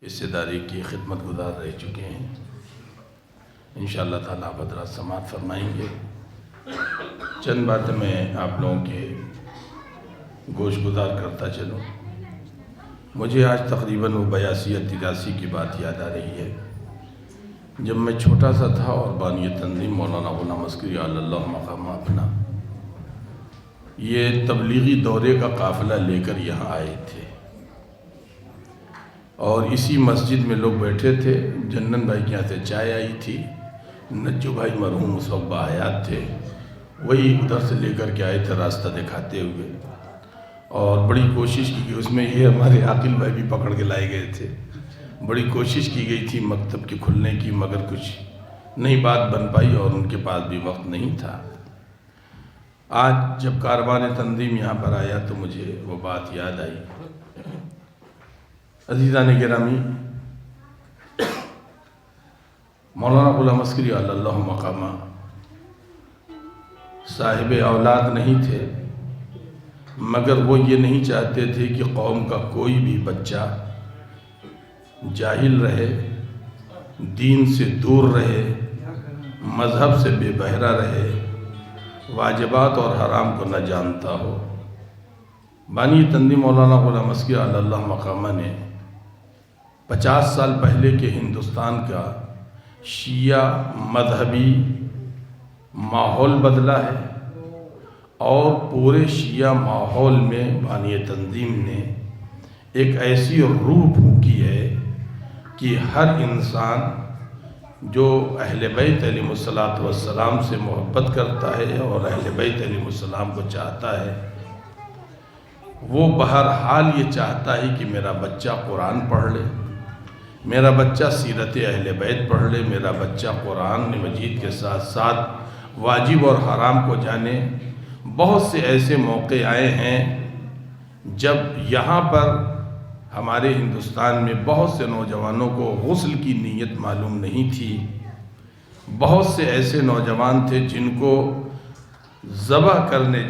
اس ادارے کی خدمت گزار رہ چکے ہیں۔ انشاءاللہ تعالیٰ آپ حضرات سماعت فرمائیں گے۔ چند باتیں میں آپ لوگوں کے گوش گزار کرتا چلوں۔ مجھے آج تقریباً وہ 82 یا 83 کی بات یاد آ رہی ہے، جب میں چھوٹا سا تھا اور بانی تنظیم مولانا غلام عسکری علی اللہ مقام اپنا یہ تبلیغی دورے کا قافلہ لے کر یہاں آئے تھے، اور اسی مسجد میں لوگ بیٹھے تھے۔ جنن بھائی کے یہاں سے چائے آئی تھی، نجو بھائی مرحوم اس وقت باحیات تھے، وہی ادھر سے لے کر کے آئے تھے راستہ دکھاتے ہوئے، اور بڑی کوشش کی گئی۔ اس میں یہ ہمارے عاقل بھائی بھی پکڑ کے لائے گئے تھے۔ بڑی کوشش کی گئی تھی مکتب کے کھلنے کی، مگر کچھ نئی بات بن پائی اور ان کے پاس بھی وقت نہیں تھا۔ آج جب کاروان تنظیم یہاں پر آیا تو مجھے وہ بات یاد آئی۔ عزیزان گرامی، مولانا غلام عسکری علی اللہ مقامہ صاحب اولاد نہیں تھے، مگر وہ یہ نہیں چاہتے تھے کہ قوم کا کوئی بھی بچہ جاہل رہے، دین سے دور رہے، مذہب سے بے بہرہ رہے، واجبات اور حرام کو نہ جانتا ہو۔ بانی تنظیم مولانا غلام عسکری علی اللہ مقامہ نے 50 سال پہلے کے ہندوستان کا شیعہ مذہبی ماحول بدلا ہے، اور پورے شیعہ ماحول میں بانی تنظیم نے ایک ایسی روح پھونکی ہے کہ ہر انسان جو اہل بیت علیہ السلام سے محبت کرتا ہے اور اہل بیت علیہ السلام کو چاہتا ہے، وہ بہرحال یہ چاہتا ہے کہ میرا بچہ قرآن پڑھ لے، میرا بچہ سیرت اہل بیت پڑھ لے، میرا بچہ قرآن مجید کے ساتھ ساتھ واجب اور حرام کو جانے۔ بہت سے ایسے موقع آئے ہیں جب یہاں پر ہمارے ہندوستان میں بہت سے نوجوانوں کو غسل کی نیت معلوم نہیں تھی۔ بہت سے ایسے نوجوان تھے جن کو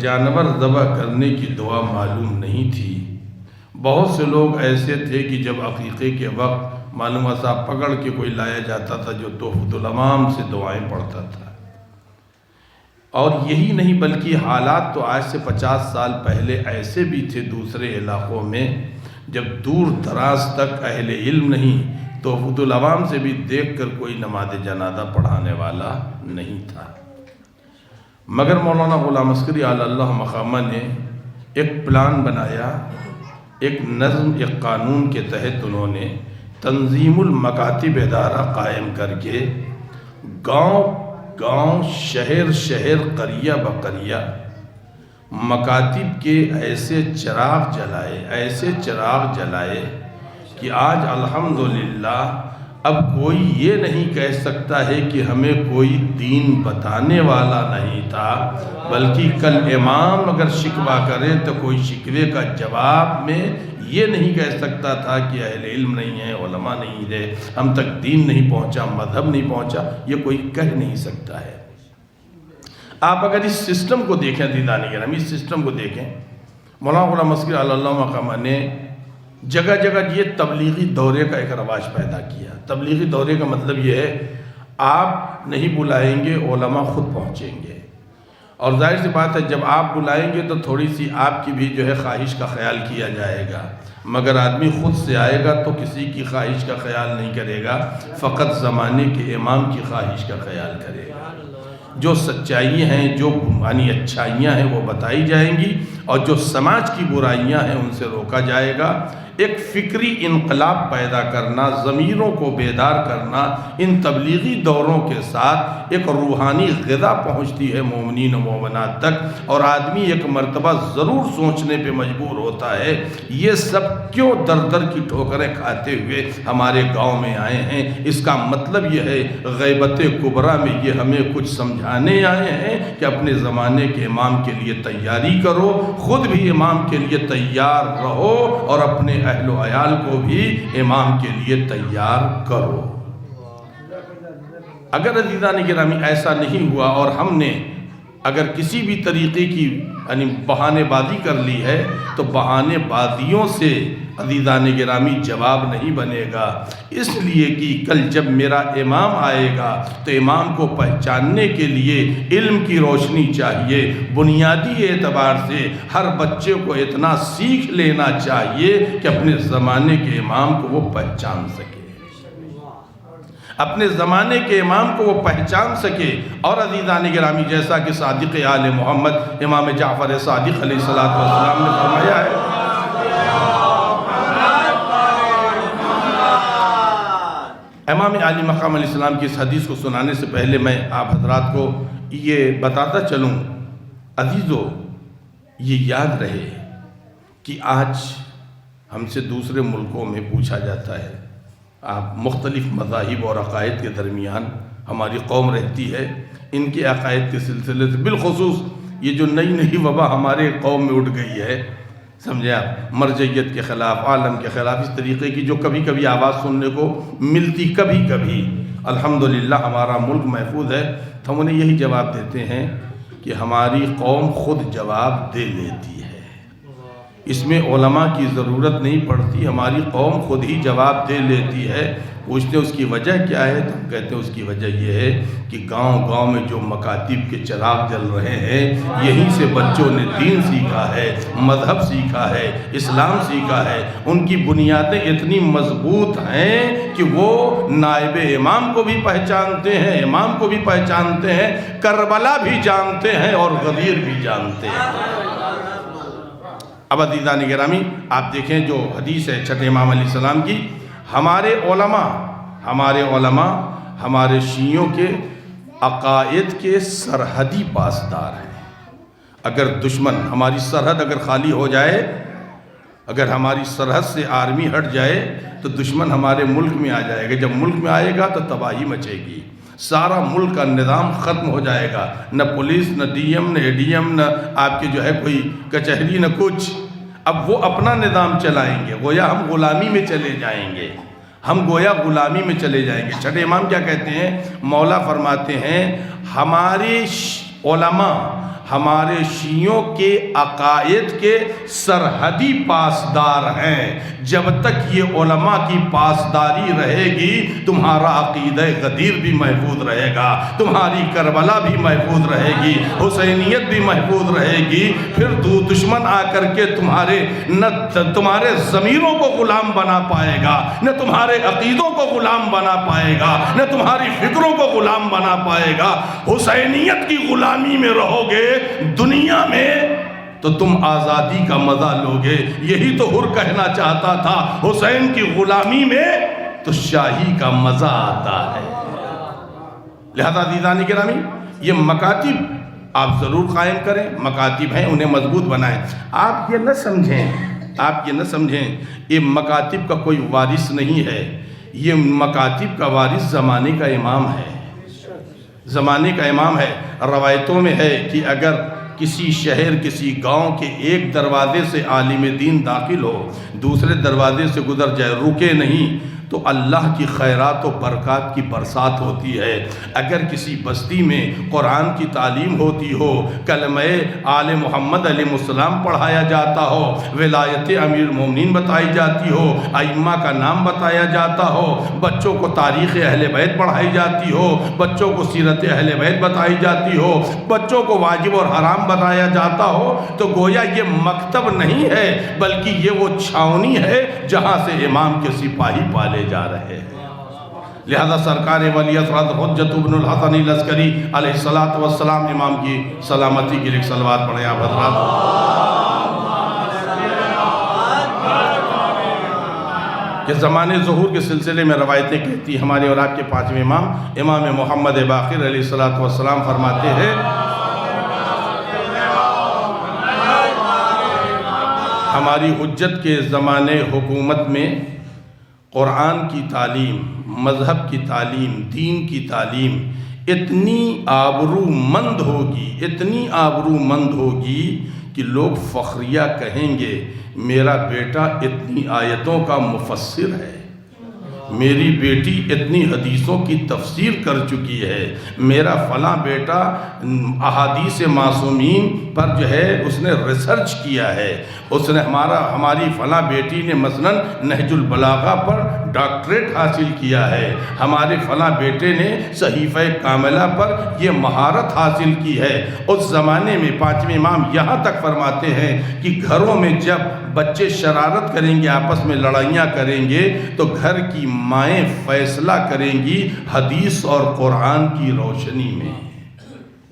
جانور ذبح کرنے کی دعا معلوم نہیں تھی۔ بہت سے لوگ ایسے تھے کہ جب عقیقے کے وقت معلوم صاحب پکڑ کے کوئی لایا جاتا تھا جو تحفۃ الامام سے دعائیں پڑھتا تھا۔ اور یہی نہیں بلکہ حالات تو آج سے 50 سال پہلے ایسے بھی تھے دوسرے علاقوں میں، جب دور دراز تک اہل علم نہیں، تحفۃ العوام سے بھی دیکھ کر کوئی نماز جنازہ پڑھانے والا نہیں تھا۔ مگر مولانا غلام عسکری علی اللہ مقامہ نے ایک پلان بنایا، ایک نظم، ایک قانون کے تحت انہوں نے تنظیم المکاتب ادارہ قائم کر کے گاؤں گاؤں، شہر شہر، قریہ بقریہ مکاتب کے ایسے چراغ جلائے کہ آج الحمدللہ اب کوئی یہ نہیں کہہ سکتا ہے کہ ہمیں کوئی دین بتانے والا نہیں تھا، بلکہ کل امام اگر شکوہ کرے تو کوئی شکوے کا جواب میں یہ نہیں کہہ سکتا تھا کہ اہل علم نہیں ہے، علماء نہیں ہے، ہم تک دین نہیں پہنچا، مذہب نہیں پہنچا، یہ کوئی کہہ نہیں سکتا ہے۔ آپ اگر اس سسٹم کو دیکھیں دیدان گرامی، اس سسٹم کو دیکھیں، مولانا غلام عسکری علی اللہ مقامہ نے جگہ جگہ یہ تبلیغی دورے کا ایک رواج پیدا کیا۔ تبلیغی دورے کا مطلب یہ ہے آپ نہیں بلائیں گے، علماء خود پہنچیں گے، اور ظاہر سی بات ہے جب آپ بلائیں گے تو تھوڑی سی آپ کی بھی جو ہے خواہش کا خیال کیا جائے گا، مگر آدمی خود سے آئے گا تو کسی کی خواہش کا خیال نہیں کرے گا، فقط زمانے کے امام کی خواہش کا خیال کرے گا۔ جو سچائی ہیں، جو اچھائیاں ہیں وہ بتائی جائیں گی، اور جو سماج کی برائیاں ہیں ان سے روکا جائے گا۔ ایک فکری انقلاب پیدا کرنا، ضمیروں کو بیدار کرنا، ان تبلیغی دوروں کے ساتھ ایک روحانی غذا پہنچتی ہے مومنین و مومنات تک، اور آدمی ایک مرتبہ ضرور سوچنے پہ مجبور ہوتا ہے یہ سب کیوں در در کی ٹھوکریں کھاتے ہوئے ہمارے گاؤں میں آئے ہیں۔ اس کا مطلب یہ ہے غیبت کبریٰ میں یہ ہمیں کچھ سمجھانے آئے ہیں کہ اپنے زمانے کے امام کے لیے تیاری کرو، خود بھی امام کے لیے تیار رہو، اور اپنے اہل و عیال کو بھی امام کے لیے تیار کرو۔ اگر عزیزان گرامی ایسا نہیں ہوا اور ہم نے اگر کسی بھی طریقے کی یعنی بہانے بازی کر لی ہے تو بہانے بازیوں سے عزیزان گرامی جواب نہیں بنے گا، اس لیے کہ کل جب میرا امام آئے گا تو امام کو پہچاننے کے لیے علم کی روشنی چاہیے۔ بنیادی اعتبار سے ہر بچے کو اتنا سیکھ لینا چاہیے کہ اپنے زمانے کے امام کو وہ پہچان سکے، اپنے زمانے کے امام کو وہ پہچان سکے۔ اور عزیزان گرامی جیسا کہ صادق آل محمد امام جعفر صادق علیہ السلام نے فرمایا ہے، امام عالی مقام علیہ السلام کی اس حدیث کو سنانے سے پہلے میں آپ حضرات کو یہ بتاتا چلوں، عزیزو یہ یاد رہے کہ آج ہم سے دوسرے ملکوں میں پوچھا جاتا ہے، آپ مختلف مذاہب اور عقائد کے درمیان ہماری قوم رہتی ہے، ان کے عقائد کے سلسلے سے بالخصوص یہ جو نئی وبا ہمارے قوم میں اٹھ گئی ہے، سمجھے آپ، مرجعیت کے خلاف، عالم کے خلاف، اس طریقے کی جو کبھی کبھی آواز سننے کو ملتی کبھی کبھی، الحمدللہ ہمارا ملک محفوظ ہے، تو ہم انہیں یہی جواب دیتے ہیں کہ ہماری قوم خود جواب دے لیتی ہے، اس میں علماء کی ضرورت نہیں پڑتی، ہماری قوم خود ہی جواب دے لیتی ہے۔ پوچھتے اس کی وجہ کیا ہے؟ تو ہم کہتے ہیں اس کی وجہ یہ ہے کہ گاؤں گاؤں میں جو مکاتب کے چراغ جل رہے ہیں، یہیں سے بچوں نے دین سیکھا ہے، مذہب سیکھا ہے، اسلام سیکھا ہے، ان کی بنیادیں اتنی مضبوط ہیں کہ وہ نائب امام کو بھی پہچانتے ہیں، امام کو بھی پہچانتے ہیں، کربلا بھی جانتے ہیں اور غدیر بھی جانتے ہیں۔ اب عزیزان گرامی آپ دیکھیں جو حدیث ہے چھٹے امام علیہ السلام کی، ہمارے علماء ہمارے شیعوں کے عقائد کے سرحدی پاسدار ہیں۔ اگر دشمن ہماری سرحد اگر خالی ہو جائے، اگر ہماری سرحد سے آرمی ہٹ جائے تو دشمن ہمارے ملک میں آ جائے گا، جب ملک میں آئے گا تو تباہی مچے گی، سارا ملک کا نظام ختم ہو جائے گا، نہ پولیس، نہ ڈی ایم، نہ اے ڈی ایم، نہ آپ کے جو ہے کوئی کچہری، نہ کچھ۔ اب وہ اپنا نظام چلائیں گے، گویا ہم غلامی میں چلے جائیں گے، غلامی میں چلے جائیں گے۔ چھٹے امام کیا کہتے ہیں؟ مولا فرماتے ہیں ہمارے علماء ہمارے شیعوں کے عقائد کے سرحدی پاسدار ہیں، جب تک یہ علماء کی پاسداری رہے گی تمہارا عقیدہ غدیر بھی محفوظ رہے گا، تمہاری کربلا بھی محفوظ رہے گی، حسینیت بھی محفوظ رہے گی۔ پھر دشمن آ کر کے نہ تمہارے ضمیروں کو غلام بنا پائے گا، نہ تمہارے عقیدوں کو غلام بنا پائے گا، نہ تمہاری فکروں کو غلام بنا پائے گا۔ حسینیت کی غلامی میں رہو گے دنیا میں تو تم آزادی کا مزہ لوگے۔ یہی تو حر کہنا چاہتا تھا، حسین کی غلامی میں تو شاہی کا مزہ آتا ہے۔ لہذا عزیزان گرامی یہ مکاتب آپ ضرور قائم کریں، مکاتب ہیں انہیں مضبوط بنائیں۔ آپ یہ نہ سمجھیں یہ مکاتب کا کوئی وارث نہیں ہے، یہ مکاتب کا وارث زمانے کا امام ہے، زمانے کا امام ہے۔ روایتوں میں ہے کہ اگر کسی شہر کسی گاؤں کے ایک دروازے سے عالم دین داخل ہو، دوسرے دروازے سے گزر جائے، رکے نہیں، تو اللہ کی خیرات و برکات کی برسات ہوتی ہے۔ اگر کسی بستی میں قرآن کی تعلیم ہوتی ہو، کلمہ آل محمد علیہ السلام پڑھایا جاتا ہو، ولایت امیر المومنین بتائی جاتی ہو، ائمہ کا نام بتایا جاتا ہو، بچوں کو تاریخ اہل بیت پڑھائی جاتی ہو، بچوں کو سیرت اہل بیت بتائی جاتی ہو، بچوں کو واجب اور حرام بتایا جاتا ہو، تو گویا یہ مکتب نہیں ہے بلکہ یہ وہ چھاونی ہے جہاں سے امام کے سپاہی پالے جا رہے ہیں۔ لہذا سرکار ولی اثرت حجت ابن الحسن العسکری علیہ السلام امام کی سلامتی کے لیے صلوات پڑھیں آپ حضرات۔ کہ زمانے ظہور کے سلسلے میں روایتیں کہتی ہمارے اور آپ کے پانچویں امام محمد باقر علیہ السلام فرماتے ہیں ہماری حجت کے زمانے حکومت میں قرآن کی تعلیم، مذہب کی تعلیم، دین کی تعلیم اتنی آبرو مند ہوگی کہ لوگ فخریہ کہیں گے میرا بیٹا اتنی آیتوں کا مفسر ہے، میری بیٹی اتنی حدیثوں کی تفسیر کر چکی ہے، میرا فلاں بیٹا احادیث معصومین پر جو ہے اس نے ریسرچ کیا ہے، اس نے ہماری فلاں بیٹی نے مثلاً نہج البلاغہ پر ڈاکٹریٹ حاصل کیا ہے، ہمارے فلاں بیٹے نے صحیفہ کاملہ پر یہ مہارت حاصل کی ہے۔ اس زمانے میں پانچویں امام یہاں تک فرماتے ہیں کہ گھروں میں جب بچے شرارت کریں گے، آپس میں لڑائیاں کریں گے، تو گھر کی مائیں فیصلہ کریں گی حدیث اور قرآن کی روشنی میں۔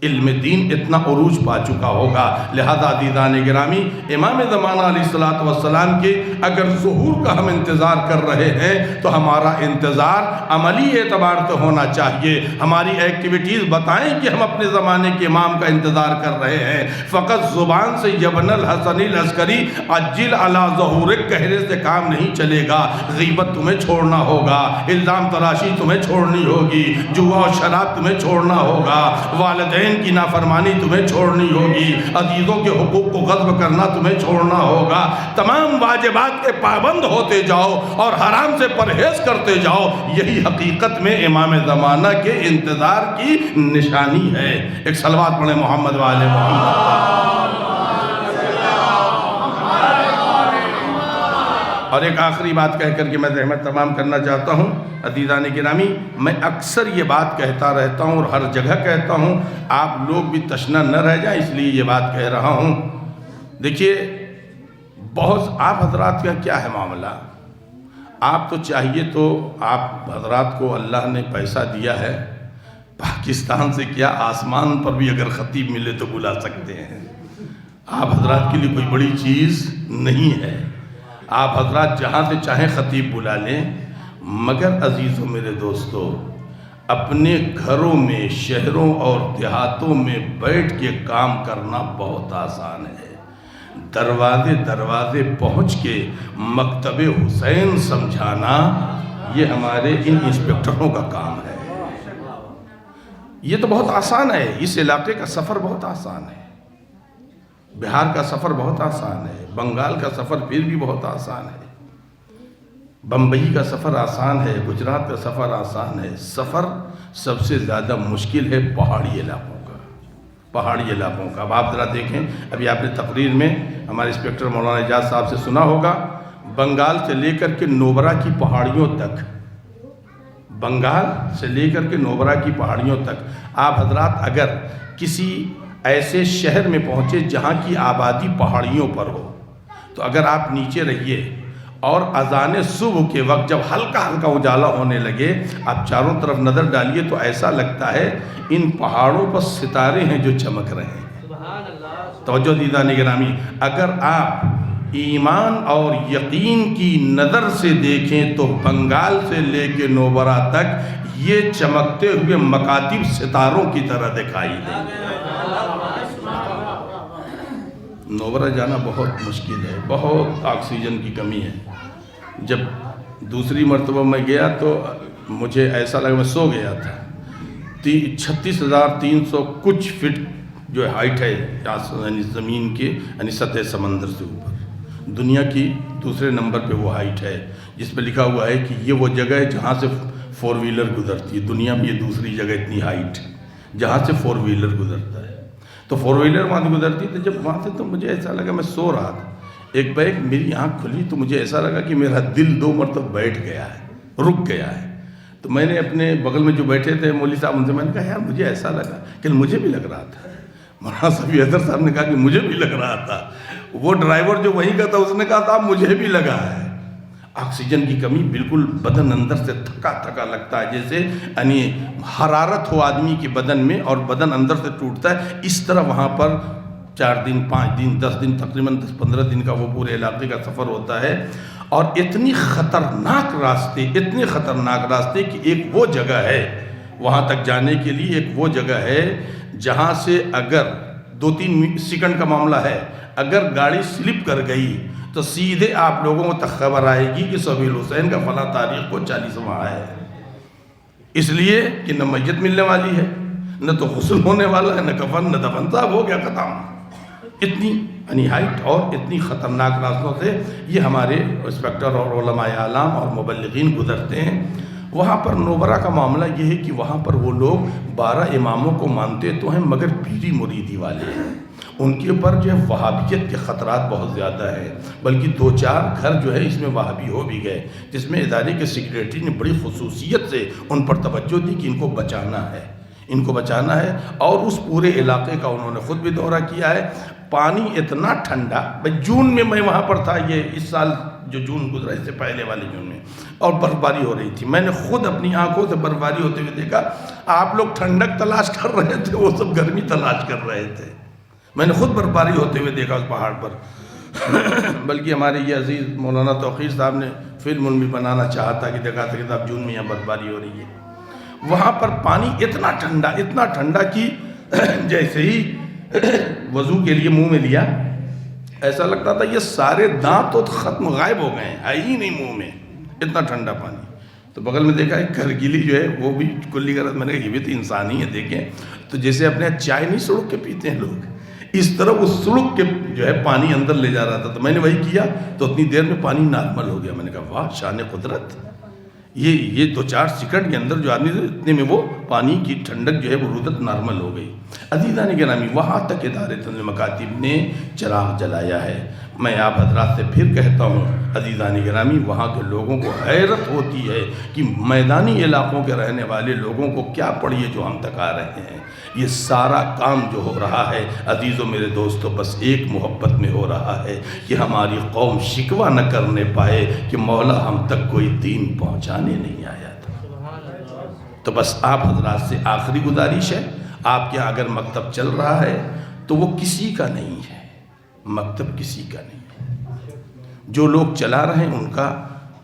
علم دین اتنا عروج پا چکا ہوگا۔ لہذا عزیزان گرامی، امام زمانہ علیہ السلام کے اگر ظہور کا ہم انتظار کر رہے ہیں تو ہمارا انتظار عملی اعتبار سے ہونا چاہیے۔ ہماری ایکٹیویٹیز بتائیں کہ ہم اپنے زمانے کے امام کا انتظار کر رہے ہیں۔ فقط زبان سے یبن الحسن العسکری عجل علی ظہورک کہنے سے کام نہیں چلے گا۔ غیبت تمہیں چھوڑنا ہوگا، الزام تراشی تمہیں چھوڑنی ہوگی، جوا اور شراب تمہیں چھوڑنا ہوگا، والدین کی نافرمانی تمہیں چھوڑنی ہوگی، عزیزوں کے حقوق کو غصب کرنا تمہیں چھوڑنا ہوگا۔ تمام واجبات کے پابند ہوتے جاؤ اور حرام سے پرہیز کرتے جاؤ۔ یہی حقیقت میں امام زمانہ کے انتظار کی نشانی ہے۔ ایک صلوات پڑھیں محمد والے محمد۔ اور ایک آخری بات کہہ کر کے میں زحمت تمام کرنا چاہتا ہوں۔ عزیزان گرامی، میں اکثر یہ بات کہتا رہتا ہوں اور ہر جگہ کہتا ہوں، آپ لوگ بھی تشنہ نہ رہ جائیں، اس لیے یہ بات کہہ رہا ہوں۔ دیکھیے، بہت آپ حضرات کا کیا ہے معاملہ؟ آپ تو چاہیے تو آپ حضرات کو اللہ نے پیسہ دیا ہے، پاکستان سے کیا آسمان پر بھی اگر خطیب ملے تو بلا سکتے ہیں۔ آپ حضرات کے لیے کوئی بڑی چیز نہیں ہے، آپ حضرات جہاں سے چاہیں خطیب بلا لیں، مگر عزیزوں میرے دوستو، اپنے گھروں میں، شہروں اور دیہاتوں میں بیٹھ کے کام کرنا بہت آسان ہے۔ دروازے دروازے پہنچ کے مکتب حسین سمجھانا یہ ہمارے ان انسپیکٹروں کا کام ہے۔ یہ تو بہت آسان ہے، اس علاقے کا سفر بہت آسان ہے، بہار کا سفر بہت آسان ہے، بنگال کا سفر پھر بھی بہت آسان ہے، بمبئی کا سفر آسان ہے، گجرات کا سفر آسان ہے۔ سفر سب سے زیادہ مشکل ہے پہاڑی علاقوں کا، پہاڑی علاقوں کا۔ اب آپ ذرا دیکھیں، ابھی آپ نے تقریر میں ہمارے انسپیکٹر مولانا اعجاز صاحب سے سنا ہوگا، بنگال سے لے کر کے نوبرا کی پہاڑیوں تک، بنگال سے لے کر کے نوبرا کی پہاڑیوں تک، آپ حضرات اگر کسی ایسے شہر میں پہنچے جہاں کی آبادی پہاڑیوں پر ہو، تو اگر آپ نیچے رہیے اور اذان صبح کے وقت جب ہلکا ہلکا اجالا ہونے لگے، آپ چاروں طرف نظر ڈالیے تو ایسا لگتا ہے ان پہاڑوں پر ستارے ہیں جو چمک رہے ہیں۔ توجہ دیدان گرامی، اگر آپ ایمان اور یقین کی نظر سے دیکھیں تو بنگال سے لے کے نوبرا تک یہ چمکتے ہوئے مکاتب ستاروں کی طرح دکھائی دیں گے۔ نوبرا جانا بہت مشکل ہے، بہت آکسیجن کی کمی ہے۔ جب دوسری مرتبہ میں گیا تو مجھے ایسا لگا میں سو گیا تھا۔ 36,300 کچھ فٹ جو ہائٹ ہے یعنی زمین کے، یعنی سطح سمندر سے اوپر، دنیا کی دوسرے نمبر پہ وہ ہائٹ ہے، جس پہ لکھا ہوا ہے کہ یہ وہ جگہ ہے جہاں سے 4 ویلر گزرتی ہے۔ دنیا میں یہ دوسری جگہ اتنی ہائٹ جہاں سے 4 ویلر گزرتا ہے۔ تو 4 ویلر وہاں سے گزرتی تھی، جب وہاں سے تو مجھے ایسا لگا میں سو رہا تھا، ایک بیگ میری آنکھ کھلی تو مجھے ایسا لگا کہ میرا دل 2 مرتبہ بیٹھ گیا ہے، رک گیا ہے۔ تو میں نے اپنے بغل میں جو بیٹھے تھے مولوی صاحب، ان سے میں نے کہا یار مجھے ایسا لگا کہ مجھے بھی لگ رہا تھا۔ مولانا صفی حیدر صاحب نے کہا کہ مجھے بھی لگ رہا تھا۔ وہ ڈرائیور جو وہیں کا تھا اس نے کہا تھا مجھے بھی لگا ہے۔ آکسیجن کی کمی، بالکل بدن اندر سے تھکا تھکا لگتا ہے، جیسے یعنی حرارت ہو آدمی کے بدن میں اور بدن اندر سے ٹوٹتا ہے، اس طرح وہاں پر 4 دن 5 دن 10 دن تقریباً 10-15 دن کا وہ پورے علاقے کا سفر ہوتا ہے۔ اور اتنی خطرناک راستے، اتنے خطرناک راستے کہ ایک وہ جگہ ہے وہاں تک جانے کے لیے، ایک وہ جگہ ہے جہاں سے اگر 2-3 سیکنڈ کا معاملہ ہے، اگر گاڑی سلپ کر گئی تو سیدھے آپ لوگوں کو تک خبر آئے گی کہ سبیل حسین کا فلاں تاریخ کو 40واں ہے۔ اس لیے کہ نہ میت ملنے والی ہے، نہ تو غسل ہونے والا ہے، نہ کفن، نہ دفن، صاحب ہو گیا ختم۔ اتنی نہایت اور اتنی خطرناک راستوں سے یہ ہمارے انسپکٹر اور علماء اعلام اور مبلغین گزرتے ہیں۔ وہاں پر نوبرا کا معاملہ یہ ہے کہ وہاں پر وہ لوگ 12 اماموں کو مانتے تو ہیں مگر پیری مریدی والے ہیں، ان کے اوپر جو ہے وہابیت کے خطرات بہت زیادہ ہیں، بلکہ 2-4 گھر جو ہے اس میں وہابی ہو بھی گئے، جس میں ادارے کے سیکریٹری نے بڑی خصوصیت سے ان پر توجہ دی کہ ان کو بچانا ہے، ان کو بچانا ہے۔ اور اس پورے علاقے کا انہوں نے خود بھی دورہ کیا ہے۔ پانی اتنا ٹھنڈا، جون میں وہاں پر تھا، یہ اس سال جو جون گزرا اس سے پہلے والے جون میں، اور برفباری ہو رہی تھی، میں نے خود اپنی آنکھوں سے برفباری ہوتے ہوئے دیکھا۔ آپ لوگ ٹھنڈک تلاش کر رہے تھے، وہ سب گرمی تلاش کر رہے تھے، میں نے خود برفباری ہوتے ہوئے دیکھا اس پہاڑ پر۔ بلکہ ہمارے یہ عزیز مولانا توقیر صاحب نے فلم بھی بنانا چاہا تھا کہ دیکھا تھا کہ صاحب جون میں یہاں برفباری ہو رہی ہے۔ وہاں پر پانی اتنا ٹھنڈا کہ جیسے ہی وضو کے لیے منہ میں لیا ایسا لگتا تھا یہ سارے دانت تو ختم غائب ہو گئے ہیں، ہے ہی نہیں منہ میں، اتنا ٹھنڈا پانی۔ تو بغل میں دیکھا ایک کرگلی جو ہے وہ بھی کلی غرض، میں نے کہا یہ بھی تو انسان ہی ہے، دیکھیں تو جیسے اپنے چائے نہیں سڑک کے پیتے ہیں لوگ، اس طرح وہ سڑک کے جو ہے پانی اندر لے جا رہا تھا۔ تو میں نے وہی کیا تو اتنی دیر میں پانی نارمل ہو گیا۔ میں نے کہا واہ شان قدرت، یہ 2-4 سیکنڈ کے اندر جو آدمی اتنے میں وہ پانی کی ٹھنڈک جو ہے برودت نارمل ہو گئی۔ عزیزان گرامی، وہاں تک ادارے تنظیم مکاتب نے چراغ جلایا ہے۔ میں آپ حضرات سے پھر کہتا ہوں عزیزان گرامی، وہاں کے لوگوں کو حیرت ہوتی ہے کہ میدانی علاقوں کے رہنے والے لوگوں کو کیا پڑی ہے جو ہم تک آ رہے ہیں۔ یہ سارا کام جو ہو رہا ہے عزیزوں میرے دوستو بس ایک محبت میں ہو رہا ہے کہ ہماری قوم شکوہ نہ کرنے پائے کہ مولا ہم تک کوئی دین پہنچانے نہیں آیا تھا۔ تو بس آپ حضرات سے آخری گزارش ہے، آپ کے اگر مکتب چل رہا ہے تو وہ کسی کا نہیں ہے، مکتب کسی کا نہیں ہے۔ جو لوگ چلا رہے ہیں ان کا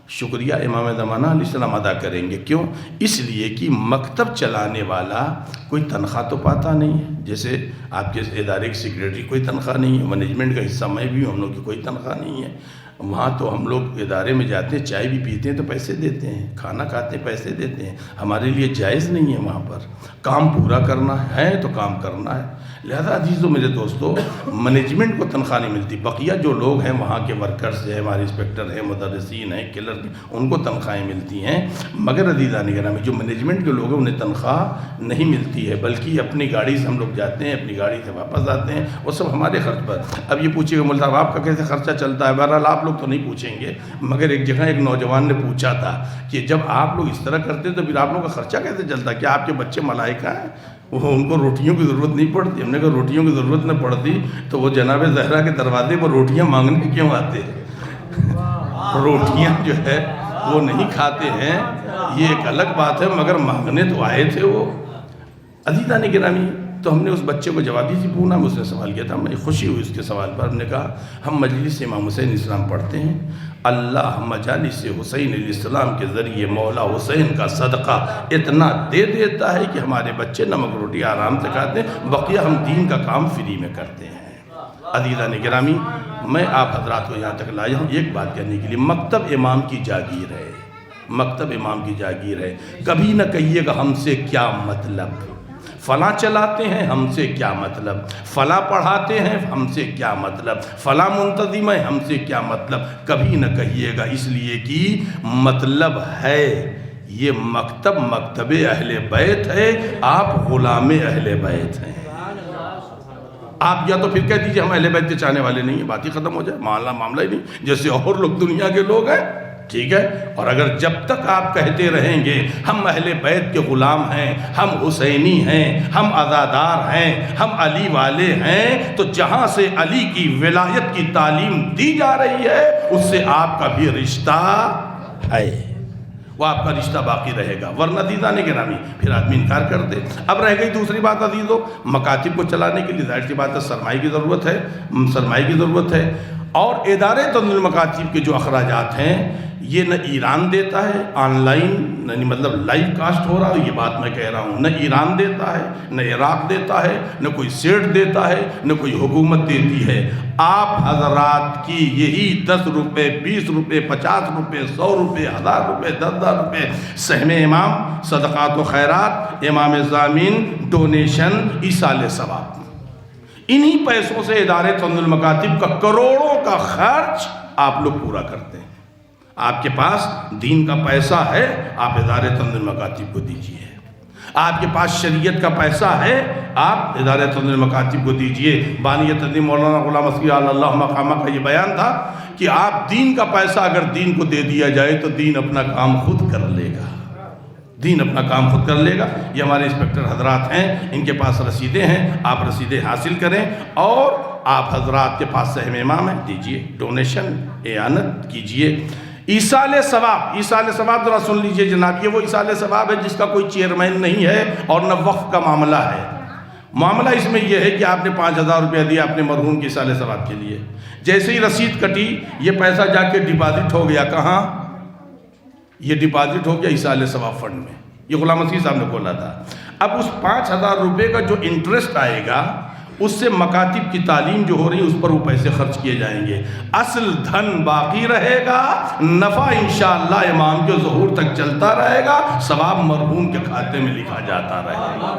شکریہ امام زمانہ علیہ السلام ادا کریں گے۔ کیوں؟ اس لیے کہ مکتب چلانے والا کوئی تنخواہ تو پاتا نہیں ہے، جیسے آپ کے ادارے کی سیکریٹری کوئی تنخواہ نہیں ہے، مینجمنٹ کا حصہ میں بھی ہوں، ہم لوگ کی کوئی تنخواہ نہیں ہے۔ وہاں تو ہم لوگ ادارے میں جاتے ہیں، چائے بھی پیتے ہیں تو پیسے دیتے ہیں، کھانا کھاتے ہیں پیسے دیتے ہیں، ہمارے لیے جائز نہیں ہے وہاں پر کام پورا کرنا ہے تو کام کرنا ہے۔ لہذا عزیزو میرے دوستو، مینجمنٹ کو تنخواہ نہیں ملتی، بقیہ جو لوگ ہیں وہاں کے ورکرز ہیں، ہمارے انسپیکٹر ہیں، مدرسین ہیں، کلر ہیں، ان کو تنخواہیں ملتی ہیں، مگر عزیزان گرامی جو مینجمنٹ کے لوگ ہیں انہیں تنخواہ نہیں ملتی ہے، بلکہ اپنی گاڑی سے ہم لوگ جاتے ہیں، اپنی گاڑی سے واپس آتے ہیں، وہ سب ہمارے خرچ پر۔ اب یہ پوچھے گا مولا صاحب آپ کا کیسے خرچہ چلتا ہے؟ بہرحال آپ لوگ تو نہیں پوچھیں گے، مگر ایک جگہ ایک نوجوان نے پوچھا تھا کہ جب آپ لوگ اس طرح کرتے تو پھر آپ لوگوں کا خرچہ کیسے چلتا ہے؟ کیا آپ کے بچے ملائکہ ہیں؟ وہ ان کو روٹیوں کی ضرورت نہیں پڑتی؟ ہم نے کہا روٹیوں کی ضرورت نہ پڑتی تو وہ جناب زہرا کے دروازے پر روٹیاں مانگنے کیوں آتے ہیں؟ روٹیاں جو ہے وہ نہیں کھاتے ہیں، یہ ایک الگ بات ہے، مگر مانگنے تو آئے تھے وہ۔ عزیزان گرامی، تو ہم نے اس بچے کو جواب دی تھی، پونا میں اس نے سوال کیا تھا، مجھے خوشی ہوئی اس کے سوال پر۔ ہم نے کہا ہم مجلس امام حسین اسلام پڑھتے ہیں، اللہ مجالس حسین علیہ السلام کے ذریعے مولا حسین کا صدقہ اتنا دے دیتا ہے کہ ہمارے بچے نمک روٹی آرام سے کھاتے ہیں، بقیہ ہم دین کا کام فری میں کرتے ہیں۔ عزیزان گرامی، میں آپ حضرات کو یہاں تک لایا ہوں ایک بات کرنے کے لیے، مکتب امام کی جاگیر ہے، مکتب امام کی جاگیر ہے۔ کبھی نہ کہیے گا ہم سے کیا مطلب، فلاں چلاتے ہیں ہم سے کیا مطلب، فلاں پڑھاتے ہیں ہم سے کیا مطلب، فلاں منتظم ہے ہم سے کیا مطلب، کبھی نہ کہیے گا، اس لیے کہ مطلب ہے یہ مکتب مکتب اہل بیت ہے، آپ غلام اہل بیت ہیں۔ آپ یا تو پھر کہہ دیجئے ہم اہل بیت کے چاہنے والے نہیں ہیں، بات ہی ختم ہو جائے، معاملہ ہی نہیں، جیسے اور لوگ دنیا کے لوگ ہیں، ٹھیک ہے۔ اور اگر جب تک آپ کہتے رہیں گے ہم اہل بیت کے غلام ہیں، ہم حسینی ہیں، ہم عزادار ہیں، ہم علی والے ہیں، تو جہاں سے علی کی ولایت کی تعلیم دی جا رہی ہے اس سے آپ کا بھی رشتہ ہے، وہ آپ کا رشتہ باقی رہے گا، ورنہ عزیزان گرامی پھر آدمی انکار کر دے۔ اب رہ گئی دوسری بات عزیزو، مکاتب کو چلانے کے لیے ظاہر سی بات ہے سرمایہ کی ضرورت ہے، سرمایہ کی ضرورت ہے، اور ادارے تنظیم مکاتب کے جو اخراجات ہیں یہ نہ ایران دیتا ہے، آن لائن یعنی مطلب لائیو کاسٹ ہو رہا ہے، یہ بات میں کہہ رہا ہوں، نہ ایران دیتا ہے، نہ عراق دیتا ہے، نہ کوئی سیٹ دیتا ہے، نہ کوئی حکومت دیتی ہے، آپ حضرات کی یہی 10 روپے 20 روپے 50 روپے 100 روپے 1000 روپے 10,000 روپے سہم امام، صدقات و خیرات، امام ضامن، ڈونیشن، ایصال ثواب، انہی پیسوں سے ادارے تنظیم المکاتب کا کروڑوں کا خرچ آپ لوگ پورا کرتے ہیں۔ آپ کے پاس دین کا پیسہ ہے، آپ ادارے تنظیم المکاتب کو دیجئے۔ آپ کے پاس شریعت کا پیسہ ہے، آپ ادارے تنظیم المکاتب کو دیجئے۔ بانی تنظیم مولانا غلام اصغر اللہ مقامہ کا یہ بیان تھا کہ آپ دین کا پیسہ اگر دین کو دے دیا جائے تو دین اپنا کام خود کر لے گا، دین اپنا کام خود کر لے گا۔ یہ ہمارے انسپکٹر حضرات ہیں، ان کے پاس رسیدیں ہیں، آپ رسیدیں حاصل کریں، اور آپ حضرات کے پاس سہم امام ہے، دیجئے، ڈونیشن اعانت کیجئے۔ ایصال ثواب، ایصال ثواب ذرا سن لیجئے جناب، یہ وہ ایصال ثواب ہے جس کا کوئی چیئرمین نہیں ہے اور نہ وقف کا معاملہ ہے۔ معاملہ اس میں یہ ہے کہ آپ نے 5,000 روپیہ دیا اپنے مرحوم کی ایصال ثواب کے لیے، جیسے ہی رسید کٹی یہ پیسہ جا کے ڈپازٹ ہو گیا، کہاں؟ یہ ڈپازٹ ہو گیا ایصال ثواب فنڈ میں، یہ غلام اصغر صاحب نے کھولا تھا۔ اب اس 5,000 روپے کا جو انٹرسٹ آئے گا اس سے مکاتب کی تعلیم جو ہو رہی ہے اس پر وہ پیسے خرچ کیے جائیں گے، اصل دھن باقی رہے گا، نفع انشاءاللہ امام کے ظہور تک چلتا رہے گا، ثواب مرحوم کے کھاتے میں لکھا جاتا رہے گا۔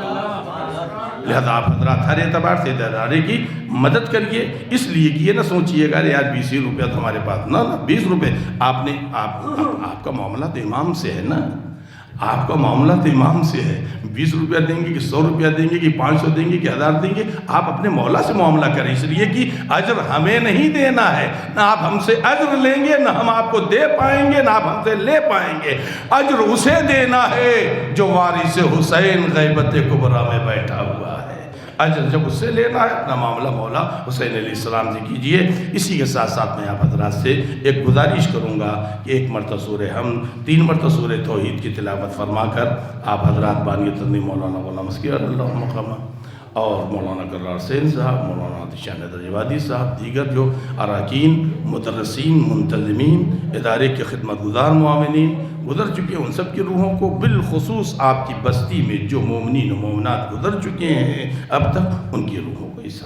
لہذا آپ حضرات ہر اعتبار سے ادارے کی مدد کریے، اس لیے کہ یہ نہ سوچئے گا یار 20 روپیہ تو ہمارے پاس، نہ 20 روپے آپ کا معاملہ تو امام سے ہے نا، آپ کا معاملہ تو امام سے ہے۔ 20 روپیہ دیں گے کہ 100 روپیہ دیں گے کہ 500 دیں گے کہ 1000 دیں گے، آپ اپنے مولا سے معاملہ کریں، اس لیے کہ اجر ہمیں نہیں دینا ہے، نہ آپ ہم سے اجر لیں گے، نہ ہم آپ کو دے پائیں گے، نہ آپ ہم سے لے پائیں گے۔ اجر اسے دینا ہے جو وارث حسین غیبت کبریٰ میں بیٹھا ہوا ہے، اجر جب اس سے لینا ہے اپنا معاملہ مولا حسین علیہ السلام سے کیجئے۔ اسی کے ساتھ ساتھ میں آپ حضرات سے ایک گزارش کروں گا کہ 1 مرتبہ سورہ حمد، 3 مرتبہ سورہ توحید کی تلاوت فرما کر آپ حضرات بانی تنظیم مولانا غلام اصغر اللہ مقامہ اور مولانا کرار حسین صاحب، مولانا ذیشان حیدر عبادی صاحب، دیگر جو اراکین، مدرسین، منتظمین، ادارے کے خدمت گزار معاونین گزر چکے ہیں، ان سب کی روحوں کو، بالخصوص آپ کی بستی میں جو مومنین و مومنات گزر چکے ہیں اب تک، ان کی روحوں کو اس